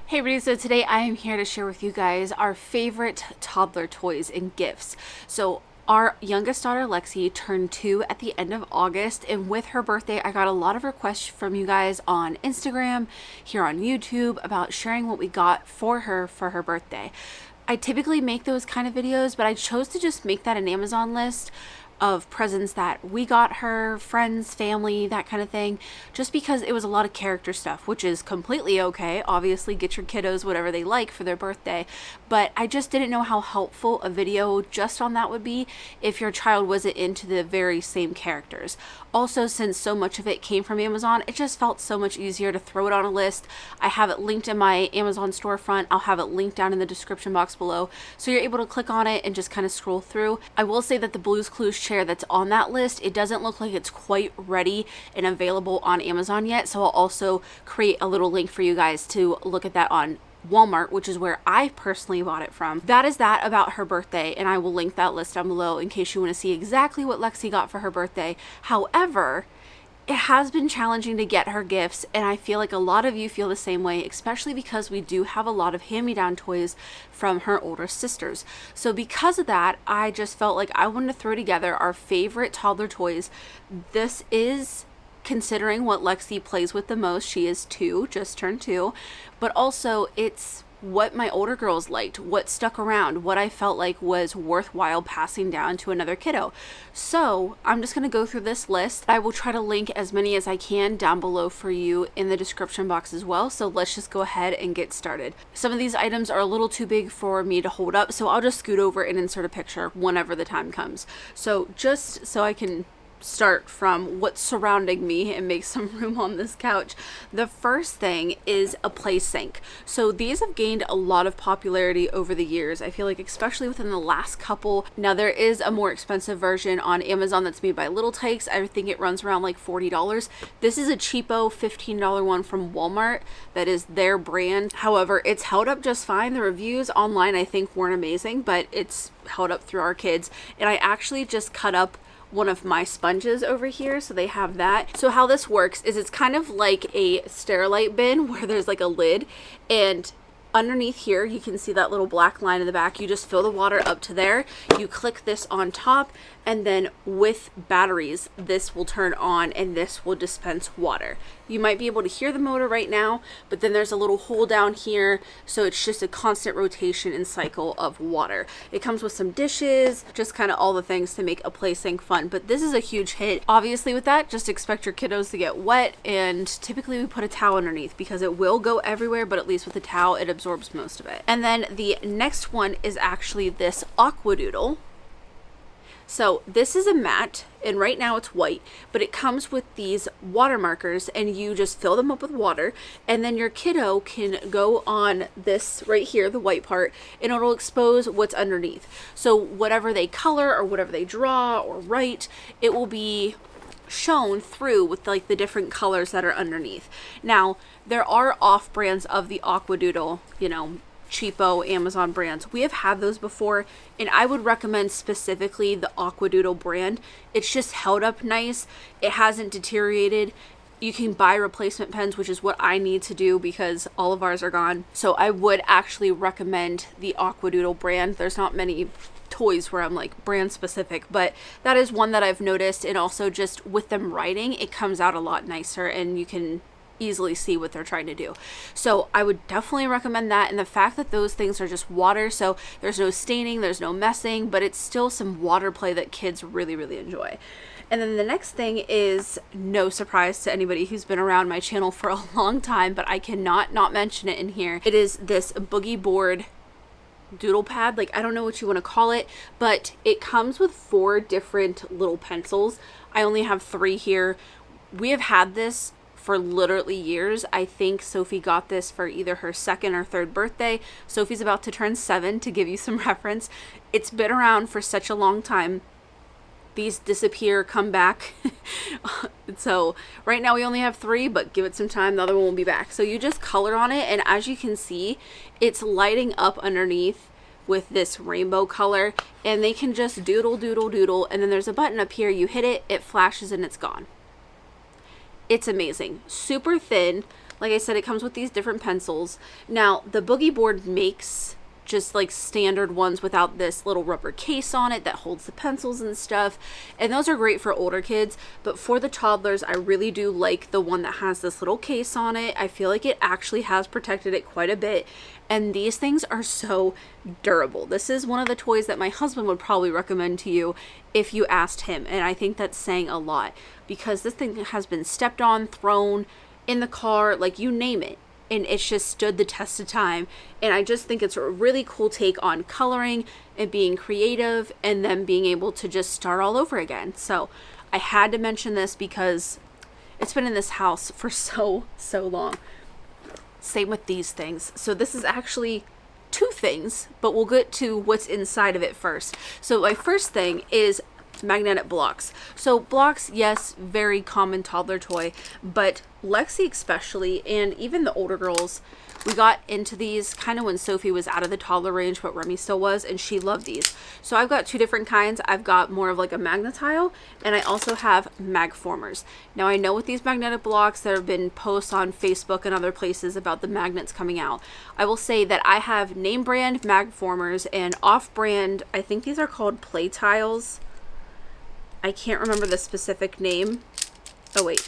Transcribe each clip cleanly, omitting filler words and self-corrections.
Hey everybody, so today I am here to share with you guys our favorite toddler toys and gifts. So our youngest daughter Lexi turned 2 at the end of August, and with her birthday I got a lot of requests from you guys on Instagram, here on YouTube, about sharing what we got for her birthday. I typically make those kind of videos, but I chose to just make that an Amazon list of presents that we got her, friends, family, that kind of thing, just because it was a lot of character stuff, which is completely okay. Obviously, get your kiddos whatever they like for their birthday, but I just didn't know how helpful a video just on that would be if your child wasn't into the very same characters. Also, since so much of it came from Amazon, it just felt so much easier to throw it on a list. I have it linked in my Amazon storefront. I'll have it linked down in the description box below, so you're able to click on it and just kind of scroll through. I will say that the Blue's Clues chair that's on that list, it doesn't look like it's quite ready and available on Amazon yet, so I'll also create a little link for you guys to look at that on Walmart, which is where I personally bought it from. That is that about her birthday, and I will link that list down below in case you want to see exactly what Lexi got for her birthday. However, it has been challenging to get her gifts, and I feel like a lot of you feel the same way, especially because we do have a lot of hand-me-down toys from her older sisters. So because of that, I just felt like I wanted to throw together our favorite toddler toys. This is considering what Lexi plays with the most. She is 2, just turned 2, but also it's what my older girls liked, what stuck around, what I felt like was worthwhile passing down to another kiddo. So I'm just going to go through this list. I will try to link as many as I can down below for you in the description box as well. So let's just go ahead and get started. Some of these items are a little too big for me to hold up, so I'll just scoot over and insert a picture whenever the time comes. So just so I can start from what's surrounding me and make some room on this couch. The first thing is a play sink. So these have gained a lot of popularity over the years. I feel like especially within the last couple. Now there is a more expensive version on Amazon that's made by Tikes. I think it runs around like $40. This is a cheapo $15 one from Walmart that is their brand. However, it's held up just fine. The reviews online I think weren't amazing, but it's held up through our kids. And I actually just cut up one of my sponges over here, so they have that. So how this works is it's kind of like a Sterilite bin where there's like a lid, and underneath here you can see that little black line in the back. You just fill the water up to there, you click this on top, and then with batteries this will turn on and this will dispense water. You might be able to hear the motor right now, but then there's a little hole down here, so it's just a constant rotation and cycle of water. It comes with some dishes, just kind of all the things to make a play sink fun, but this is a huge hit. Obviously with that, just expect your kiddos to get wet, and typically we put a towel underneath because it will go everywhere, but at least with the towel it absorbs most of it. And then the next one is actually this Aquadoodle. So this is a mat, and right now it's white, but it comes with these water markers, and you just fill them up with water, and then your kiddo can go on this right here, the white part, and it'll expose what's underneath. So whatever they color or whatever they draw or write, it will be shown through with like the different colors that are underneath. Now there are off brands of the Aquadoodle, you know, cheapo Amazon brands. We have had those before, and I would recommend specifically the Aquadoodle brand. It's just held up nice. It hasn't deteriorated. You can buy replacement pens, which is what I need to do because all of ours are gone. So I would actually recommend the Aquadoodle brand. There's not many toys where I'm like brand specific, but that is one that I've noticed, and also just with them writing, it comes out a lot nicer and you can easily see what they're trying to do. So I would definitely recommend that, and the fact that those things are just water, so there's no staining, there's no messing, but it's still some water play that kids really enjoy. And then the next thing is no surprise to anybody who's been around my channel for a long time, but I cannot not mention it in here. It is this Boogie Board doodle pad. Like, I don't know what you want to call it, but it comes with 4 different little pencils. I only have 3 here. We have had this for literally years. I think Sophie got this for either her 2nd or 3rd birthday. Sophie's about to turn 7, to give you some reference. It's been around for such a long time. These disappear, come back. So right now we only have 3, but give it some time, the other one will be back. So you just color on it, and as you can see, it's lighting up underneath with this rainbow color, and they can just doodle, and then there's a button up here. You hit it, it flashes, and it's gone. It's amazing. Super thin, Like I said, it comes with these different pencils. Now, the Boogie Board makes just like standard ones without this little rubber case on it that holds the pencils and stuff, and those are great for older kids. But for the toddlers, I really do like the one that has this little case on it. I feel like it actually has protected it quite a bit, and these things are so durable. This is one of the toys that my husband would probably recommend to you if you asked him, and I think that's saying a lot, because this thing has been stepped on, thrown in the car, like you name it, and it's just stood the test of time. And I just think it's a really cool take on coloring and being creative, and then being able to just start all over again. So I had to mention this because it's been in this house for so long. Same with these things. So this is actually two things, but we'll get to what's inside of it first. So my first thing is magnetic blocks. So blocks, yes, very common toddler toy, but Lexi especially, and even the older girls, we got into these kind of when Sophie was out of the toddler range, but Remy still was, and she loved these. So I've got two different kinds. I've got more of like a magnetile, and I also have Magformers. Now I know with these magnetic blocks, there have been posts on Facebook and other places about the magnets coming out. I will say that I have name brand Magformers and off brand, I think these are called play tiles. I can't remember the specific name. Oh wait.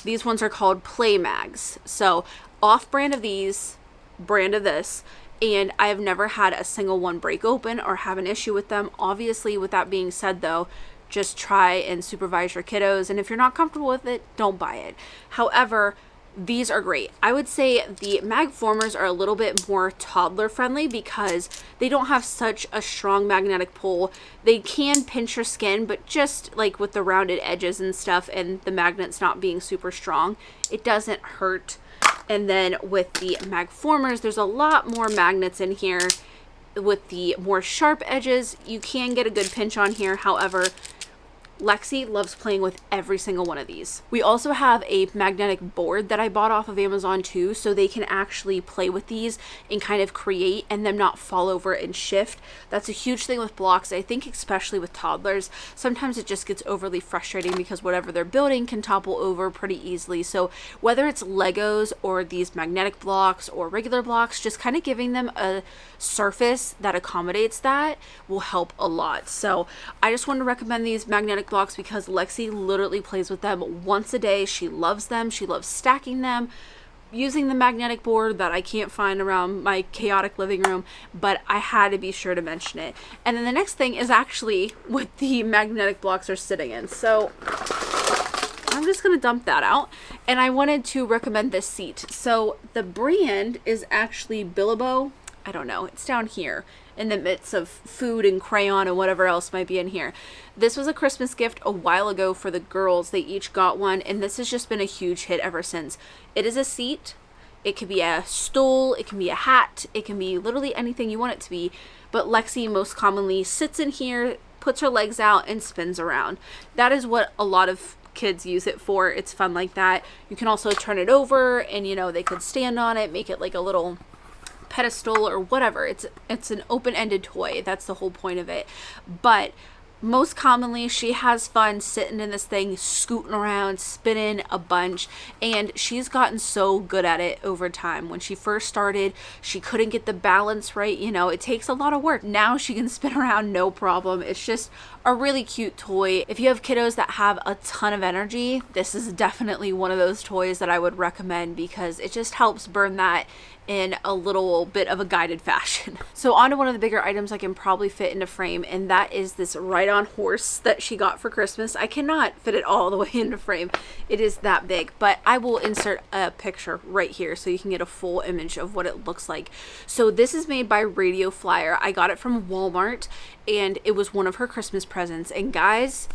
These ones are called PlayMags. So off brand of these, brand of this, and I have never had a single one break open or have an issue with them. Obviously, with that being said though, just try and supervise your kiddos, and if you're not comfortable with it, don't buy it. However, these are great. I would say the Magformers are a little bit more toddler friendly because they don't have such a strong magnetic pull. They can pinch your skin, but just like with the rounded edges and stuff and the magnets not being super strong, it doesn't hurt. And then with the Magformers, there's a lot more magnets in here. With the more sharp edges, you can get a good pinch on here. However, Lexi loves playing with every single one of these. We also have a magnetic board that I bought off of Amazon too, so they can actually play with these and kind of create and them not fall over and shift. That's a huge thing with blocks. I think especially with toddlers, sometimes it just gets overly frustrating because whatever they're building can topple over pretty easily. So whether it's Legos or these magnetic blocks or regular blocks, just kind of giving them a surface that accommodates that will help a lot. So I just want to recommend these magnetic blocks because Lexi literally plays with them once a day. She loves them. She loves stacking them, using the magnetic board that I can't find around my chaotic living room, but I had to be sure to mention it. And then the next thing is actually what the magnetic blocks are sitting in. So I'm just going to dump that out, and I wanted to recommend this seat. So the brand is actually Bilibo. I don't know, it's down here in the midst of food and crayon and whatever else might be in here. This was a Christmas gift a while ago for the girls. They each got one, and this has just been a huge hit ever since. It is a seat. It could be a stool, it can be a hat, it can be literally anything you want it to be, but Lexi most commonly sits in here, puts her legs out, and spins around. That is what a lot of kids use it for. It's fun like that. You can also turn it over and, you know, they could stand on it, make it like a little pedestal or whatever. It's an open-ended toy. That's the whole point of it. But most commonly she has fun sitting in this thing, scooting around, spinning a bunch, and she's gotten so good at it over time. When she first started, she couldn't get the balance right. You know, it takes a lot of work. Now she can spin around no problem. It's just a really cute toy. If you have kiddos that have a ton of energy, this is definitely one of those toys that I would recommend because it just helps burn that in a little bit of a guided fashion. So on to one of the bigger items I can probably fit into frame, and that is this ride-on horse that she got for Christmas. I cannot fit it all the way into frame. It is that big, but I will insert a picture right here so you can get a full image of what it looks like. So this is made by Radio Flyer. I got it from Walmart, and it was one of her Christmas presents. And guys,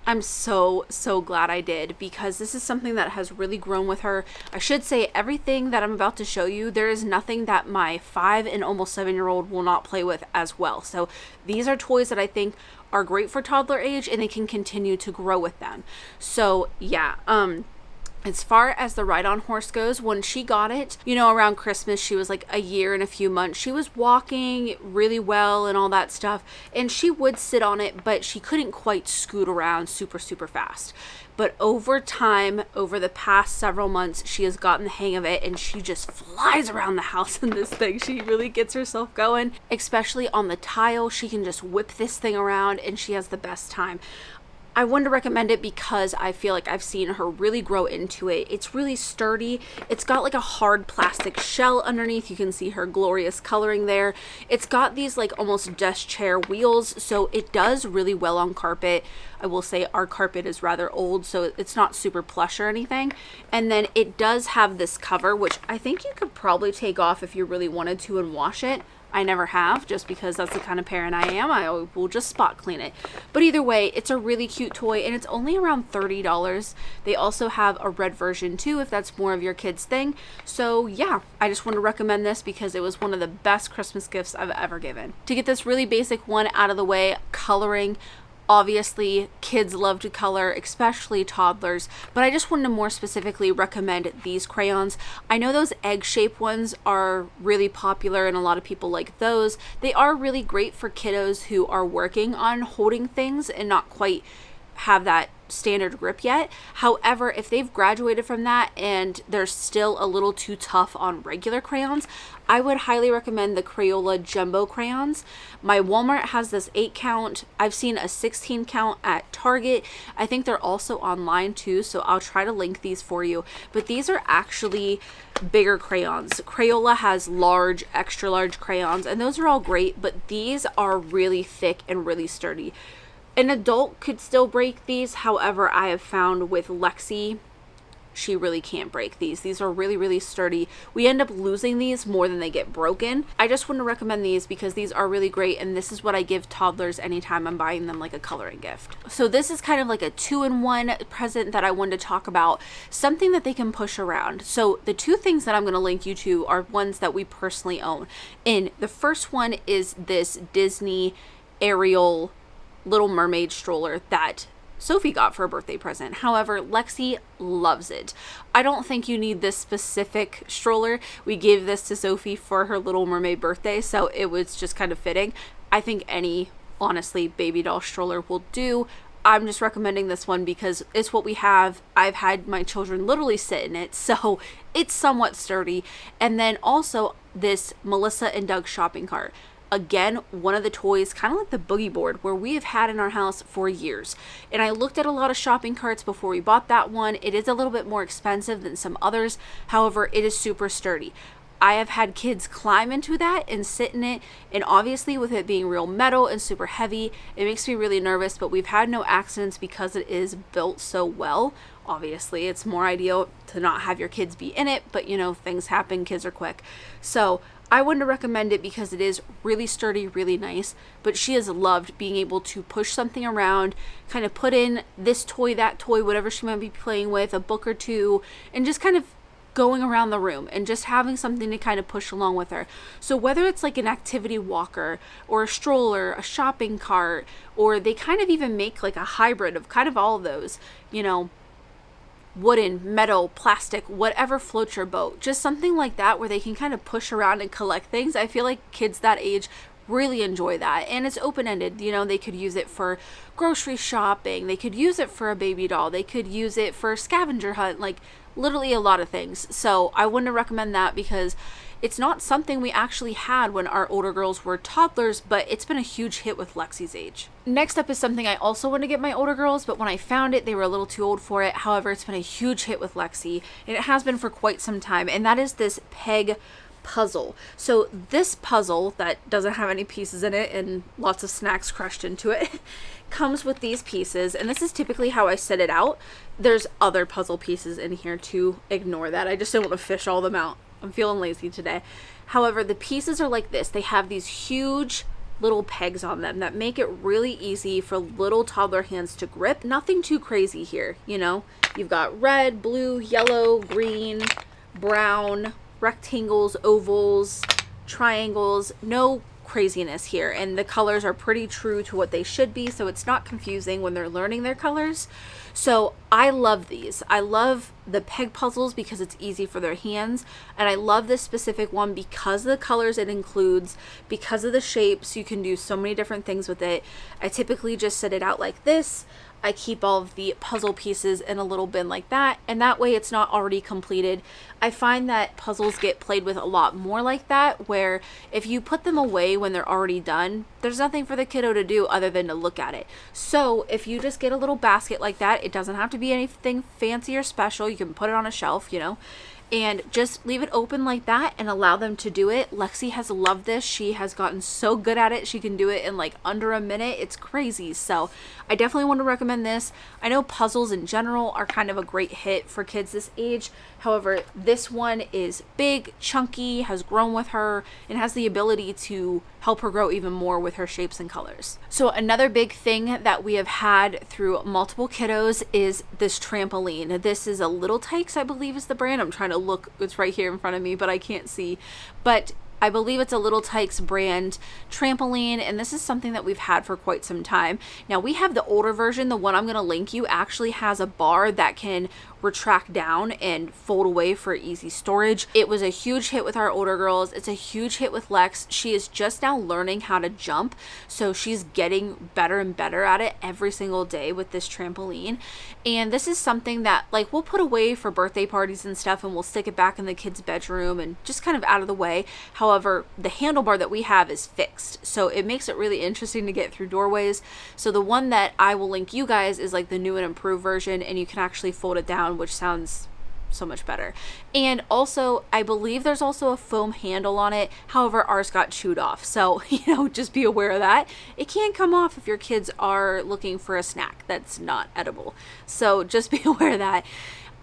I'm so glad I did, because this is something that has really grown with her. I should say everything that I'm about to show you, there is nothing that my 5 and almost 7-year-old will not play with as well. So these are toys that I think are great for toddler age, and they can continue to grow with them. So yeah, As far as the ride-on horse goes, when she got it, you know, around Christmas, she was like a year and a few months. She was walking really well and all that stuff, and she would sit on it, but she couldn't quite scoot around super, super fast. But over time, over the past several months, she has gotten the hang of it, and she just flies around the house in this thing. She really gets herself going, especially on the tile. She can just whip this thing around, and she has the best time. I wanted to recommend it because I feel like I've seen her really grow into it. It's really sturdy. It's got like a hard plastic shell underneath. You can see her glorious coloring there. It's got these like almost desk chair wheels, so it does really well on carpet. I will say our carpet is rather old, so it's not super plush or anything. And then it does have this cover, which I think you could probably take off if you really wanted to and wash it. I never have, just because that's the kind of parent I am. I will just spot clean it. But either way, it's a really cute toy, and it's only around $30. They also have a red version too, if that's more of your kids' thing. So yeah, I just want to recommend this because it was one of the best Christmas gifts I've ever given. To get this really basic one out of the way, coloring. Obviously, kids love to color, especially toddlers, but I just wanted to more specifically recommend these crayons. I know those egg-shaped ones are really popular and a lot of people like those. They are really great for kiddos who are working on holding things and not quite have that standard grip yet. However, if they've graduated from that and they're still a little too tough on regular crayons, I would highly recommend the Crayola Jumbo Crayons. My Walmart has this 8 count. I've seen a 16 count at Target. I think they're also online too, so I'll try to link these for you. But these are actually bigger crayons. Crayola has large, extra large crayons, and those are all great, but these are really thick and really sturdy. An adult could still break these. However, I have found with Lexi, she really can't break these. These are really, really sturdy. We end up losing these more than they get broken. I just want to recommend these because these are really great, and this is what I give toddlers anytime I'm buying them like a coloring gift. So this is kind of like a 2-in-1 present that I wanted to talk about, something that they can push around. So the two things that I'm going to link you to are ones that we personally own. And the first one is this Disney Ariel Little Mermaid stroller that Sophie got for a birthday present. However, Lexi loves it. I don't think you need this specific stroller. We gave this to Sophie for her Little Mermaid birthday, so it was just kind of fitting. I think any, honestly, baby doll stroller will do. I'm just recommending this one because it's what we have. I've had my children literally sit in it, so it's somewhat sturdy. And then also this Melissa and Doug shopping cart. Again, one of the toys, kind of like the Boogie Board, where we have had in our house for years. And I looked at a lot of shopping carts before we bought that one. It is a little bit more expensive than some others. However, it is super sturdy. I have had kids climb into that and sit in it, and obviously with it being real metal and super heavy, it makes me really nervous, but we've had no accidents because it is built so well. Obviously, it's more ideal to not have your kids be in it, but you know, things happen, kids are quick. So I wouldn't recommend it because it is really sturdy, really nice, but she has loved being able to push something around, kind of put in this toy, that toy, whatever she might be playing with, a book or two, and just kind of going around the room and just having something to kind of push along with her. So whether it's like an activity walker or a stroller, a shopping cart, or they kind of even make like a hybrid of kind of all of those, you know, wooden, metal, plastic, whatever floats your boat, just something like that where they can kind of push around and collect things. I feel like kids that age really enjoy that, and it's open-ended. You know, they could use it for grocery shopping, they could use it for a baby doll, they could use it for a scavenger hunt, like literally a lot of things. So I wouldn't recommend that because it's not something we actually had when our older girls were toddlers, but it's been a huge hit with Lexi's age. Next up is something I also want to get my older girls, but when I found it, they were a little too old for it. However, it's been a huge hit with Lexi, and it has been for quite some time, and that is this peg puzzle. So this puzzle that doesn't have any pieces in it and lots of snacks crushed into it comes with these pieces, and this is typically how I set it out. There's other puzzle pieces in here too. Ignore that. I just don't want to fish all them out. I'm feeling lazy today. However, the pieces are like this. They have these huge little pegs on them that make it really easy for little toddler hands to grip. Nothing too crazy here, you know. You've got red, blue, yellow, green, brown, rectangles, ovals, triangles, no craziness here, and the colors are pretty true to what they should be, so it's not confusing when they're learning their colors. So I love these. I love the peg puzzles because it's easy for their hands, and I love this specific one because of the colors it includes, because of the shapes. You can do so many different things with it. I typically just set it out like this. I keep all of the puzzle pieces in a little bin like that, and that way it's not already completed. I find that puzzles get played with a lot more like that, where if you put them away when they're already done, there's nothing for the kiddo to do other than to look at it. So if you just get a little basket like that, it doesn't have to be anything fancy or special. You can put it on a shelf, you know, and just leave it open like that and allow them to do it. Lexi has loved this. She has gotten so good at it. She can do it in like under a minute. It's crazy. So I definitely want to recommend this. I know puzzles in general are kind of a great hit for kids this age. However, this one is big, chunky, has grown with her, and has the ability to help her grow even more with her shapes and colors. So another big thing that we have had through multiple kiddos is this trampoline. This is a Little Tikes, I believe is the brand. I'm trying to look, it's right here in front of me, but I can't see. But I believe it's a Little Tikes brand trampoline, and this is something that we've had for quite some time. Now we have the older version. The one I'm going to link you actually has a bar that can retract down and fold away for easy storage. It was a huge hit with our older girls. It's a huge hit with Lex. She is just now learning how to jump, so she's getting better and better at it every single day with this trampoline. And this is something that like we'll put away for birthday parties and stuff, and we'll stick it back in the kids' bedroom and just kind of out of the way. However, the handlebar that we have is fixed, so it makes it really interesting to get through doorways. So the one that I will link you guys is like the new and improved version, and you can actually fold it down, which sounds so much better. And also, I believe there's also a foam handle on it. However, ours got chewed off, so just be aware of that. It can come off if your kids are looking for a snack that's not edible, so just be aware of that.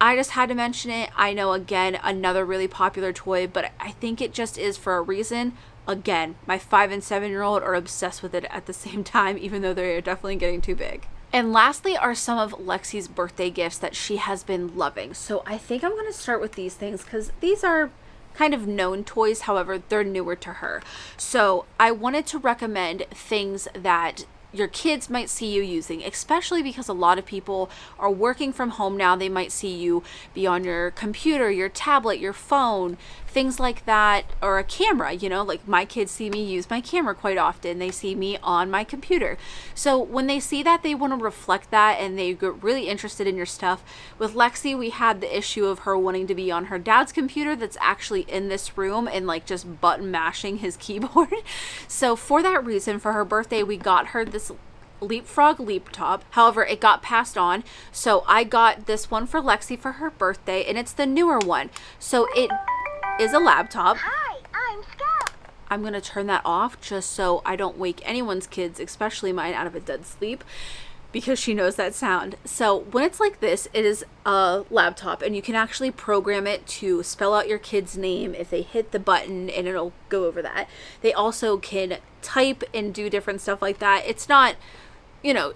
I just had to mention it. I know, again, another really popular toy, but I think it just is for a reason. Again, my 5 and 7-year-old are obsessed with it at the same time, even though they're definitely getting too big. And lastly are some of Lexi's birthday gifts that she has been loving. So I think I'm going to start with these things because these are kind of known toys. However, they're newer to her. So I wanted to recommend things that your kids might see you using, especially because a lot of people are working from home now. They might see you be on your computer, your tablet, your phone, things like that, or a camera, like my kids see me use my camera quite often. They see me on my computer. So when they see that, they want to reflect that and they get really interested in your stuff. With Lexi, we had the issue of her wanting to be on her dad's computer that's actually in this room and like just button mashing his keyboard. So for that reason, for her birthday, we got her this Leapfrog Leaptop. However, it got passed on, so I got this one for Lexi for her birthday, and it's the newer one. So it is a laptop. Hi, I'm Scout. I'm gonna turn that off just so I don't wake anyone's kids, especially mine, out of a dead sleep, because she knows that sound. So when it's like this, it is a laptop, and you can actually program it to spell out your kid's name if they hit the button, and it'll go over that. They also can type and do different stuff like that. It's not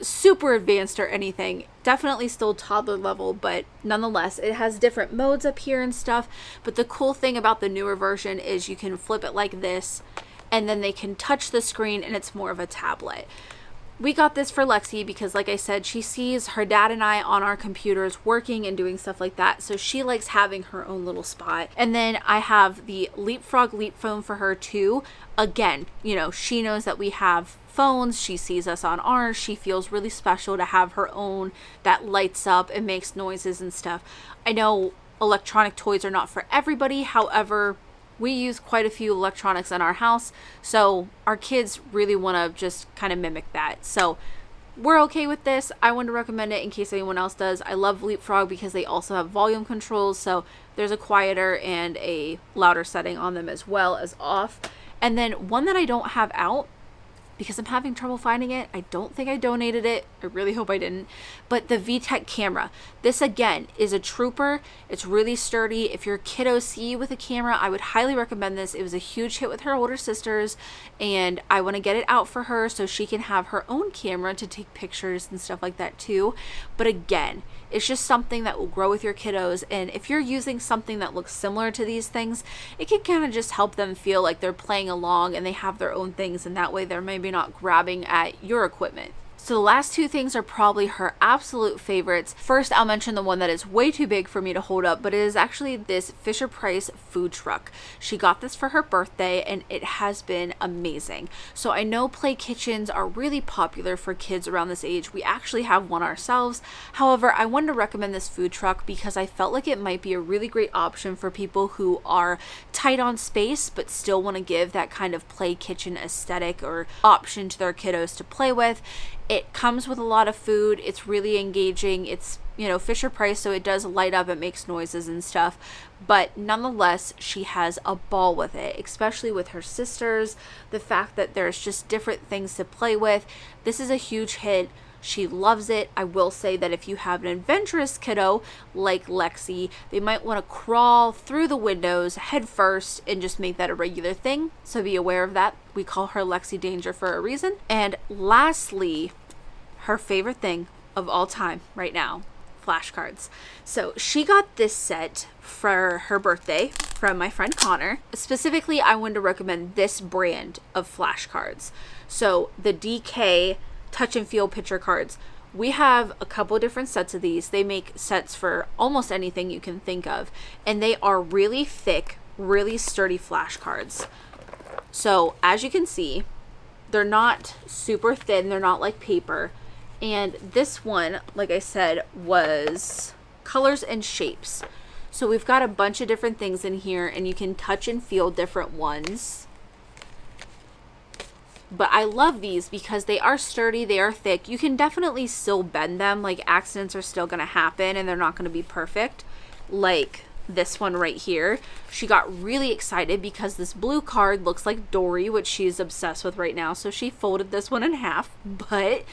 super advanced or anything. Definitely still toddler level, but nonetheless, it has different modes up here and stuff. But the cool thing about the newer version is you can flip it like this, and then they can touch the screen, and it's more of a tablet. We got this for Lexi because, like I said, she sees her dad and I on our computers working and doing stuff like that, so she likes having her own little spot. And then I have the Leapfrog Leap phone for her too. Again, she knows that we have phones. She sees us on ours. She feels really special to have her own that lights up and makes noises and stuff. I know electronic toys are not for everybody. However, we use quite a few electronics in our house, so our kids really want to just kind of mimic that. So we're okay with this. I want to recommend it in case anyone else does. I love Leapfrog because they also have volume controls, so there's a quieter and a louder setting on them as well as off. And then one that I don't have out because I'm having trouble finding it. I don't think I donated it. I really hope I didn't. But the Vtech camera. This, again, is a trooper. It's really sturdy. If your kiddos see you with a camera, I would highly recommend this. It was a huge hit with her older sisters, and I want to get it out for her so she can have her own camera to take pictures and stuff like that too. But again, It's just something that will grow with your kiddos, and if you're using something that looks similar to these things, it can kind of just help them feel like they're playing along and they have their own things, and that way they're maybe not grabbing at your equipment. So the last two things are probably her absolute favorites. First, I'll mention the one that is way too big for me to hold up, but it is actually this Fisher-Price food truck. She got this for her birthday and it has been amazing. So I know play kitchens are really popular for kids around this age. We actually have one ourselves. However, I wanted to recommend this food truck because I felt like it might be a really great option for people who are tight on space but still want to give that kind of play kitchen aesthetic or option to their kiddos to play with. It comes with a lot of food. It's really engaging. It's, you know, Fisher Price, so it does light up. It makes noises and stuff. But nonetheless, she has a ball with it, especially with her sisters. The fact that there's just different things to play with. This is a huge hit. She loves it. I will say that if you have an adventurous kiddo like Lexi, they might want to crawl through the windows head first and just make that a regular thing. So be aware of that. We call her Lexi Danger for a reason. And lastly, her favorite thing of all time right now, flashcards. So she got this set for her birthday from my friend Connor. Specifically, I wanted to recommend this brand of flashcards. So the DK touch and feel picture cards. We have a couple different sets of these. They make sets for almost anything you can think of, and they are really thick, really sturdy flashcards. So as you can see, they're not super thin. They're not like paper. And this one, like I said, was colors and shapes. So we've got a bunch of different things in here, and you can touch and feel different ones. But I love these because they are sturdy, they are thick. You can definitely still bend them, like accidents are still going to happen and they're not going to be perfect. Like this one right here. She got really excited because this blue card looks like Dory, which she's obsessed with right now. So she folded this one in half, but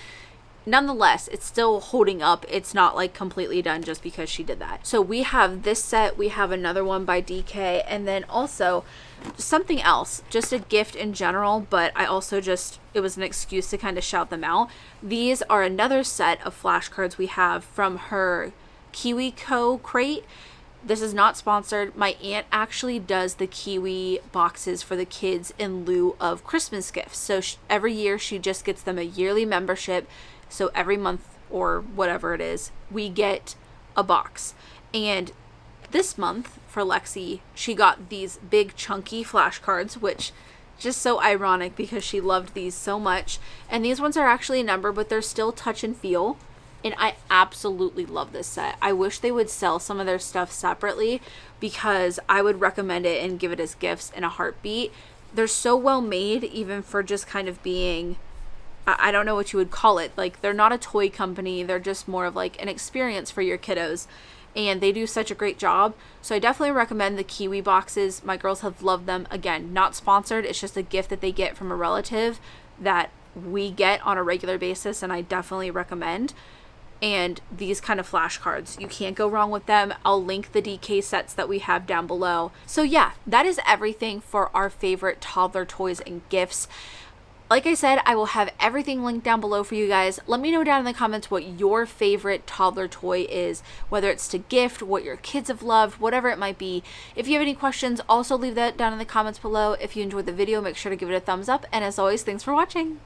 nonetheless, it's still holding up. It's not like completely done just because she did that. So we have this set, we have another one by DK, and then also something else, just a gift in general, but I also it was an excuse to kind of shout them out. These are another set of flashcards we have from her KiwiCo crate. This is not sponsored. My aunt actually does the Kiwi boxes for the kids in lieu of Christmas gifts. So every year she just gets them a yearly membership. So every month or whatever it is, we get a box. And this month for Lexi, she got these big chunky flashcards, which just so ironic because she loved these so much. And these ones are actually numbered, but they're still touch and feel. And I absolutely love this set. I wish they would sell some of their stuff separately because I would recommend it and give it as gifts in a heartbeat. They're so well made, even for just kind of being, I don't know what you would call it. Like, they're not a toy company. They're just more of like an experience for your kiddos. And they do such a great job. So I definitely recommend the Kiwi boxes. My girls have loved them. Again, not sponsored. It's just a gift that they get from a relative that we get on a regular basis, and I definitely recommend. And these kind of flashcards, you can't go wrong with them. I'll link the DK sets that we have down below. So yeah, that is everything for our favorite toddler toys and gifts. Like I said, I will have everything linked down below for you guys. Let me know down in the comments what your favorite toddler toy is, whether it's to gift, what your kids have loved, whatever it might be. If you have any questions, also leave that down in the comments below. If you enjoyed the video, make sure to give it a thumbs up. And as always, thanks for watching.